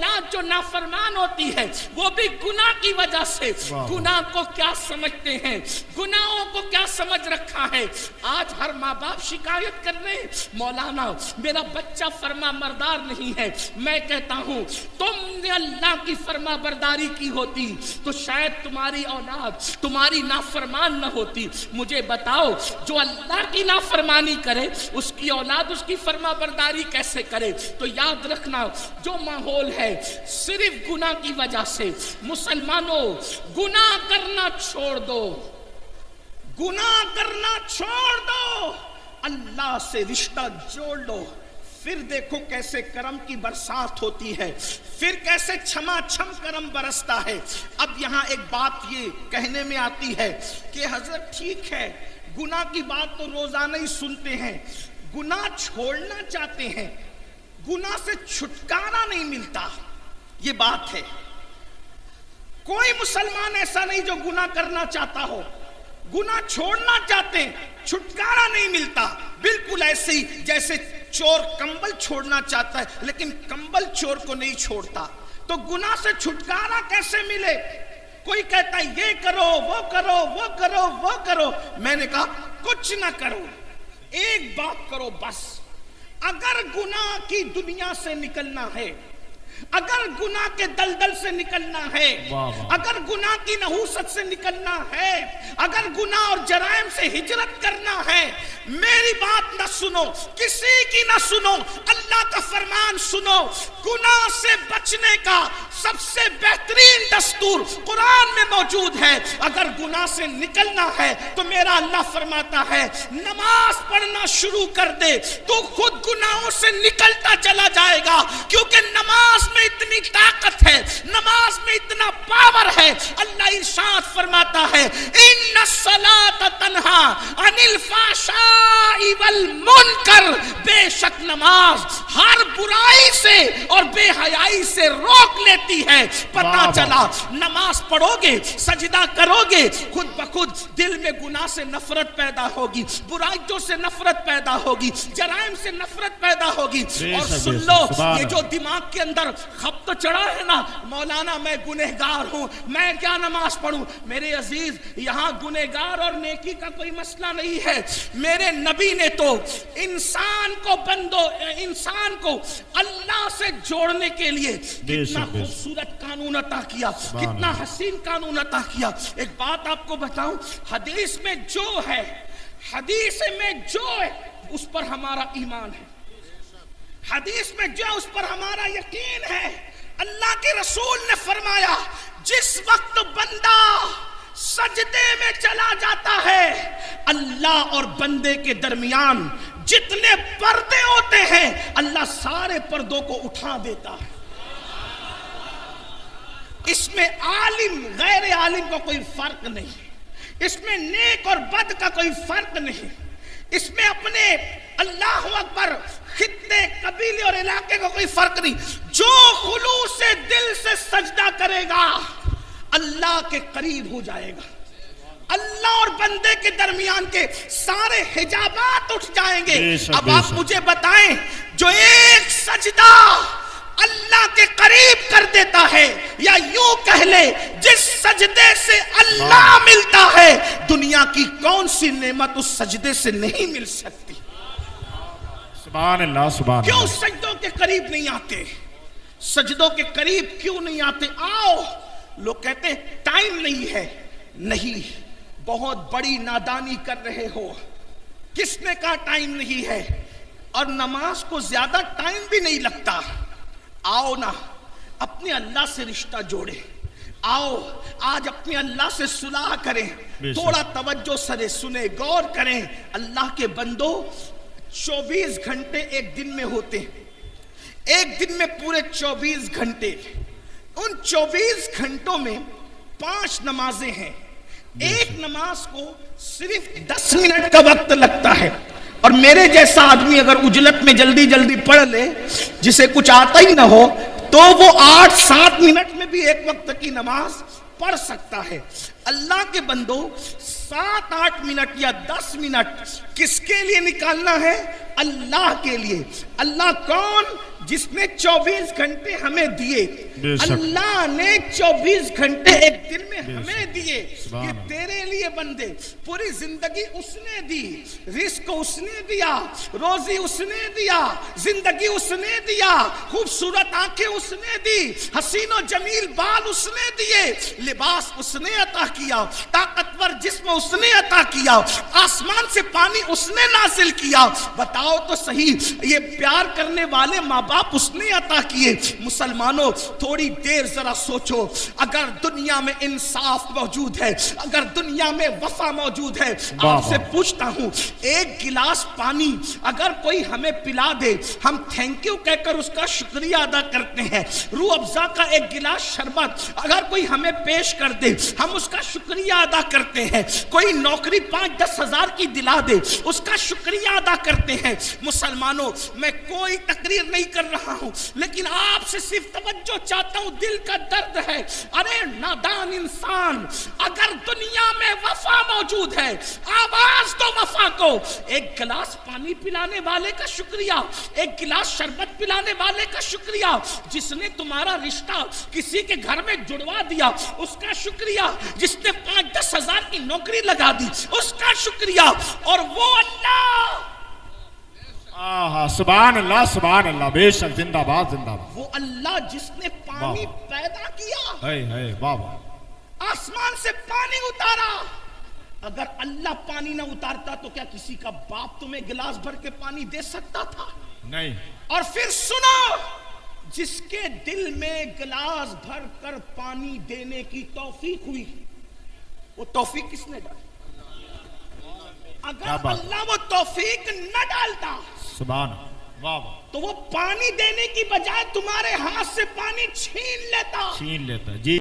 اولاد جو نافرمان ہوتی ہے وہ بھی گناہ کی وجہ سے. گناہ کو کیا سمجھتے ہیں, گناہوں کو کیا سمجھ رکھا ہے. آج ہر ماں باپ شکایت کر رہے ہیں, مولانا میرا بچہ فرما بردار نہیں ہے. میں کہتا ہوں تم نے اللہ کی فرما برداری کی ہوتی تو شاید تمہاری اولاد تمہاری نافرمان نہ ہوتی. مجھے بتاؤ جو اللہ کی نافرمانی کرے اس کی اولاد اس کی فرما برداری کیسے کرے؟ تو یاد رکھنا جو ماحول ہے صرف گناہ کی وجہ سے. مسلمانوں گناہ کرنا چھوڑ دو, گناہ کرنا چھوڑ دو, اللہ سے رشتہ جوڑ لو. پھر دیکھو کیسے کرم کی برسات ہوتی ہے, پھر کیسے چھما چھم کرم برستا ہے. اب یہاں ایک بات یہ کہنے میں آتی ہے کہ حضرت ٹھیک ہے گناہ کی بات تو روزانہ ہی سنتے ہیں, گناہ چھوڑنا چاہتے ہیں, گناہ سے چھٹکارا نہیں ملتا. یہ بات ہے, کوئی مسلمان ایسا نہیں جو گناہ کرنا چاہتا ہو, گناہ چھوڑنا چاہتے ہیں, چھٹکارا نہیں ملتا. بالکل ایسے ہی جیسے چور کمبل چھوڑنا چاہتا ہے لیکن کمبل چور کو نہیں چھوڑتا. تو گناہ سے چھٹکارا کیسے ملے؟ کوئی کہتا ہے یہ کرو وہ کرو وہ کرو وہ کرو. میں نے کہا کچھ نہ کرو, ایک بات کرو بس. اگر گناہ کی دنیا سے نکلنا ہے, اگر گناہ کے دلدل سے نکلنا ہے, اگر گناہ کی نحوست سے نکلنا ہے, اگر گناہ اور جرائم سے ہجرت کرنا ہے, میری بات نہ سنو, کسی کی نہ سنو, اللہ کا فرمان سنو. گناہ سے بچنے کا سب سے بہترین دستور قرآن میں موجود ہے. اگر گناہ سے نکلنا ہے تو میرا اللہ فرماتا ہے نماز پڑھنا شروع کر دے, تو خود گناہوں سے نکلتا چلا جائے گا. کیونکہ نماز میں اتنی طاقت ہے, نماز میں اتنا پاور ہے. اللہ ارشاد فرماتا ہے ان الصلاۃ تنہا عن الفحشاء والمنکر, بے شک نماز ہر برائی سے اور بے حیائی سے روک لیتی ہے. پتہ چلا نماز پڑھو گے, سجدہ کرو گے, خود بخود دل میں گناہ سے نفرت پیدا ہوگی, برائیوں سے نفرت پیدا ہوگی, جرائم سے نفرت پیدا ہوگی. اور سن لو یہ جو دماغ کے اندر خبط چڑھا ہے نا, مولانا میں گنہگار ہوں, میں کیا نماز پڑھوں. میرے عزیز یہاں گنہگار اور نیکی کا کوئی مسئلہ نہیں ہے. میرے نبی نے تو انسان کو اللہ سے جوڑنے کے لیے کتنا خوبصورت قانون عطا کیا, کتنا حسین قانون عطا کیا. ایک بات آپ کو بتاؤں, حدیث میں جو ہے اس پر ہمارا ایمان ہے, حدیث میں جو اس پر ہمارا یقین ہے. اللہ کے رسول نے فرمایا جس وقت بندہ سجدے میں چلا جاتا ہے, اللہ اور بندے کے درمیان جتنے پردے ہوتے ہیں اللہ سارے پردوں کو اٹھا دیتا ہے. اس میں عالم غیر عالم کا کوئی فرق نہیں, اس میں نیک اور بد کا کوئی فرق نہیں, اس میں اپنے اللہ اکبر خطے قبیلے اور علاقے کا کوئی فرق نہیں. جو خلوص سے دل سے سجدہ کرے گا اللہ کے قریب ہو جائے گا. اللہ اور بندے کے درمیان کے سارے حجابات اٹھ جائیں گے. اب آپ مجھے بتائیں جو ایک سجدہ اللہ کے قریب کر دیتا ہے, یا یوں کہہ لے جس سجدے سے اللہ ملتا ہے, دنیا کی کون سی نعمت اس سجدے سے نہیں مل سکتی. سبحان اللہ سبحان کیوں اللہ. سجدوں کے قریب نہیں آتے, سجدوں کے قریب کیوں نہیں آتے؟ آؤ. لوگ کہتے ہیں ٹائم نہیں ہے. نہیں, بہت بڑی نادانی کر رہے ہو. کس نے کہا ٹائم نہیں ہے؟ اور نماز کو زیادہ ٹائم بھی نہیں لگتا. آؤ نا اپنے اللہ سے رشتہ جوڑے, آؤ آج اپنے اللہ سے صلح کریں. تھوڑا توجہ سے سنیں, غور کریں. اللہ کے بندو 24 گھنٹے ایک دن میں ہوتے ہیں, ایک دن میں پورے 24 گھنٹے. ان 24 گھنٹوں میں 5 نمازیں ہیں. ایک نماز کو صرف 10 منٹ کا وقت لگتا ہے. اور میرے جیسا آدمی اگر اجلت میں جلدی جلدی پڑھ لے, جسے کچھ آتا ہی نہ ہو, تو وہ 8-7 منٹ میں بھی ایک وقت کی نماز پڑھ سکتا ہے. اللہ کے بندو 7-8 منٹ یا 10 منٹ کس کے لیے نکالنا ہے؟ اللہ کے لیے. اللہ کون؟ جس نے 24 گھنٹے ہمیں دیے. بے شک. اللہ نے 24 گھنٹے ایک دن میں ہمیں دیے. سبحان یہ اللہ. تیرے لیے بندے. پوری زندگی اس نے دی, رزق اس نے دیا, روزی اس نے دیا, زندگی اس نے دیا, خوبصورت آنکھیں اس نے دی, حسین و جمیل بال اس نے دیے, لباس اس نے عطا کیا, طاقتور جسم اس نے عطا کیا, آسمان سے پانی اس نے نازل کیا. بتاؤ تو صحیح, یہ پیار کرنے والے ماں باپ اس نے عطا کیے. مسلمانوں تھوڑی دیر ذرا سوچو, اگر دنیا میں انصاف موجود ہے, اگر دنیا میں وفا موجود ہے, آپ سے پوچھتا ہوں ایک گلاس پانی اگر کوئی ہمیں پلا دے, ہم تھینک یو کہہ کر اس کا شکریہ ادا کرتے ہیں. روح افزا کا ایک گلاس شربت اگر کوئی ہمیں پیش کر دے, ہم اس کا شکریہ ادا کرتے ہیں. کوئی نوکری 5-10 ہزار کی دلا دے, اس کا شکریہ ادا کرتے ہیں. مسلمانوں میں کوئی تقریر نہیں کر رہا ہوں, لیکن آپ سے صرف توجہ چاہتا ہوں, دل کا درد ہے. ارے نادان انسان, اگر دنیا میں وفا موجود ہے, آواز دو وفا کو. ایک گلاس پانی پلانے والے کا شکریہ, ایک گلاس شربت پلانے والے کا شکریہ, جس نے تمہارا رشتہ کسی کے گھر میں جڑوا دیا اس کا شکریہ, جس نے 5-10 ہزار کی نوکری لگا دی اس کا شکریہ. اور وہ اللہ, سبحان اللہ سبحان اللہ, بے شک, زندہ باد زندہ باد. وہ اللہ جس نے پانی پیدا کیا, ہے بابا, آسمان سے پانی اتارا. اگر اللہ پانی نہ اتارتا تو کیا کسی کا باپ تمہیں گلاس بھر کے پانی دے سکتا تھا؟ نہیں. اور پھر سنو, جس کے دل میں گلاس بھر کر پانی دینے کی توفیق ہوئی, وہ توفیق کس نے ڈالی؟ اگر اللہ وہ توفیق نہ ڈالتا, سبحان اللہ, تو وہ پانی دینے کی بجائے تمہارے ہاتھ سے پانی چھین لیتا. جی.